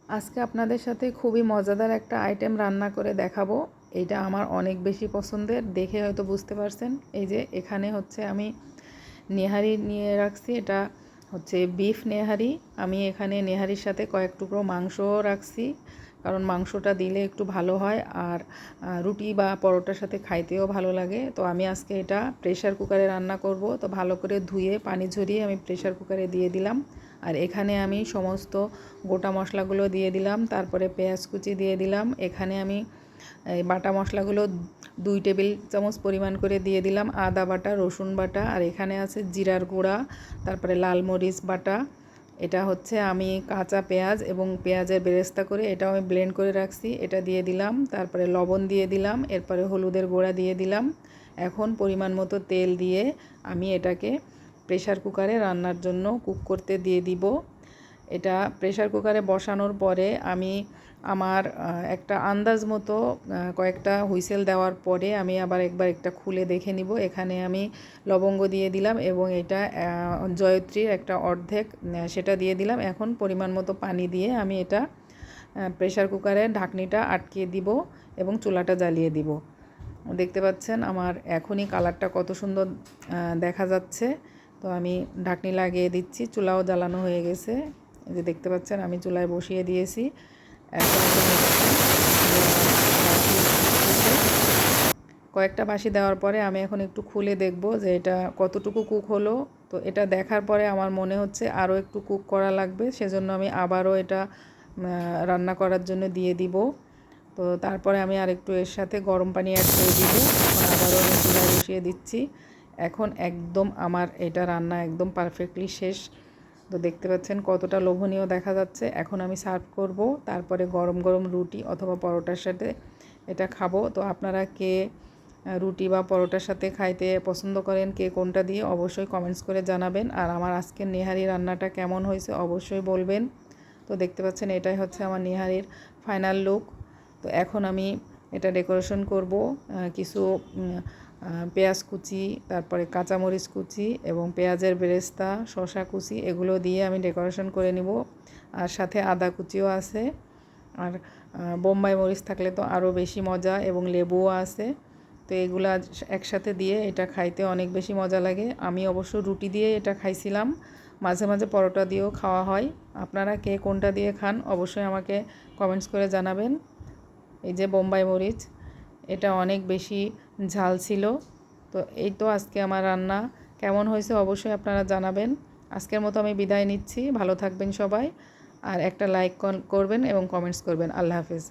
আজকে আপনাদের সাথে খুবই মজাদার একটা আইটেম রান্না করে দেখাবো। এইটা আমার অনেক বেশি পছন্দের, দেখে হয়তো বুঝতে পারছেন। এই যে এখানে হচ্ছে আমি নেহারি নিয়ে রাখছি, এটা হচ্ছে বিফ নেহারি। আমি এখানে নেহারির সাথে কয়েক টুকরো মাংসও রাখছি, কারণ মাংসটা দিলে একটু ভালো হয় আর রুটি বা পরোটার সাথে খাইতেও ভালো লাগে। তো আমি আজকে এটা প্রেশার কুকারে রান্না করব। তো ভালো করে ধুয়ে পানি ঝরিয়ে আমি প্রেশার কুকারে দিয়ে দিলাম। আর এখানে আমি সমস্ত গোটা মশলাগুলো দিয়ে দিলাম, তারপরে পেঁয়াজ কুচি দিয়ে দিলাম। এখানে আমি এই বাটা মশলাগুলো 2 টেবিল চামচ পরিমাণ করে দিয়ে দিলাম, আদা বাটা, রসুন বাটা, আর এখানে আছে জিরার গুঁড়া, তারপরে লাল মরিচ বাটা। এটা হচ্ছে আমি কাঁচা পেঁয়াজ এবং পেঁয়াজের বেরেস্তা করে এটাও আমি ব্লেন্ড করে রাখছি, এটা দিয়ে দিলাম। তারপরে লবণ দিয়ে দিলাম, এরপরে হলুদের গুঁড়া দিয়ে দিলাম। এখন পরিমাণ মতো তেল দিয়ে আমি এটাকে প্রেশার কুকারে রান্নার জন্য কুক করতে দিয়ে দিব। এটা প্রেশার কুকারে বসানোর পরে আমি আমার একটা আন্দাজ মতো কয়েকটা হুইসেল দেওয়ার পরে আমি আবার একবার একটা খুলে দেখে নিব। এখানে আমি লবঙ্গ দিয়ে দিলাম এবং এটা জয়ত্রীর একটা অর্ধেক সেটা দিয়ে দিলাম। এখন পরিমাণ মতো পানি দিয়ে আমি এটা প্রেশার কুকারের ঢাকনিটা আটকিয়ে দিব এবং চুলাটা জ্বালিয়ে দিব। দেখতে পাচ্ছেন আমার এখনই কালারটা কত সুন্দর দেখা যাচ্ছে। তো আমি ঢাকনি লাগিয়ে দিচ্ছি, চুলাও জ্বালানো হয়ে গেছে। এই যে দেখতে পাচ্ছেন আমি চুলায় বসিয়ে দিয়েছি। এখন কয়েকটা বাঁশি দেওয়ার পরে আমি এখন একটু খুলে দেখব যে এটা কতটুকু কুক হলো। তো এটা দেখার পরে আমার মনে হচ্ছে আরও একটু কুক করা লাগবে, সেজন্য আমি আবারও এটা রান্না করার জন্য দিয়ে দিব। তো তারপরে আমি আরেকটু এর সাথে গরম পানি অ্যাড করে দিব। এখন আবারও আমি চুলায় বসিয়ে দিচ্ছি। এখন একদম আমার এটা রান্না একদম পারফেক্টলি শেষ। তো দেখতে পাচ্ছেন কতটা লোভনীয় দেখা যাচ্ছে। এখন আমি সার্ভ করব, তারপরে গরম গরম রুটি অথবা পরোটার সাথে এটা খাবো। তো আপনারা কে রুটি বা পরোটার সাথে খাইতে পছন্দ করেন, কে কোনটা দিয়ে, অবশ্যই কমেন্টস করে জানাবেন। আর আমার আজকের নেহারি রান্নাটা কেমন হয়েছে অবশ্যই বলবেন। তো দেখতে পাচ্ছেন এটাই হচ্ছে আমার নেহারির ফাইনাল লুক। তো এখন আমি এটা ডেকোরেশন করব কিছু পেঁয়াজ কুচি, তারপরে কাঁচামরিচ কুচি এবং পেঁয়াজের বেরেস্তা, শসা কুচি, এগুলো দিয়ে আমি ডেকোরেশন করে নিব। আর সাথে আদা কুচিও আছে, আর বোম্বাই মরিচ থাকলে তো আরও বেশি মজা, এবং লেবুও আছে। তো এগুলো একসাথে দিয়ে এটা খাইতে অনেক বেশি মজা লাগে। আমি অবশ্য রুটি দিয়ে এটা খাইছিলাম, মাঝে মাঝে পরোটা দিয়েও খাওয়া হয়। আপনারা কে কোনটা দিয়ে খান অবশ্যই আমাকে কমেন্টস করে জানাবেন। এই যে বোম্বাই মরিচ, এটা অনেক বেশি ঝাল ছিল। তো এই তো আজকে আমার রান্না কেমন হয়েছে অবশ্যই আপনারা জানাবেন। আজকের মতো আমি বিদায় নিচ্ছি, ভালো থাকবেন সবাই, আর একটা লাইক করবেন এবং কমেন্টস করবেন। আল্লাহ হাফেজ।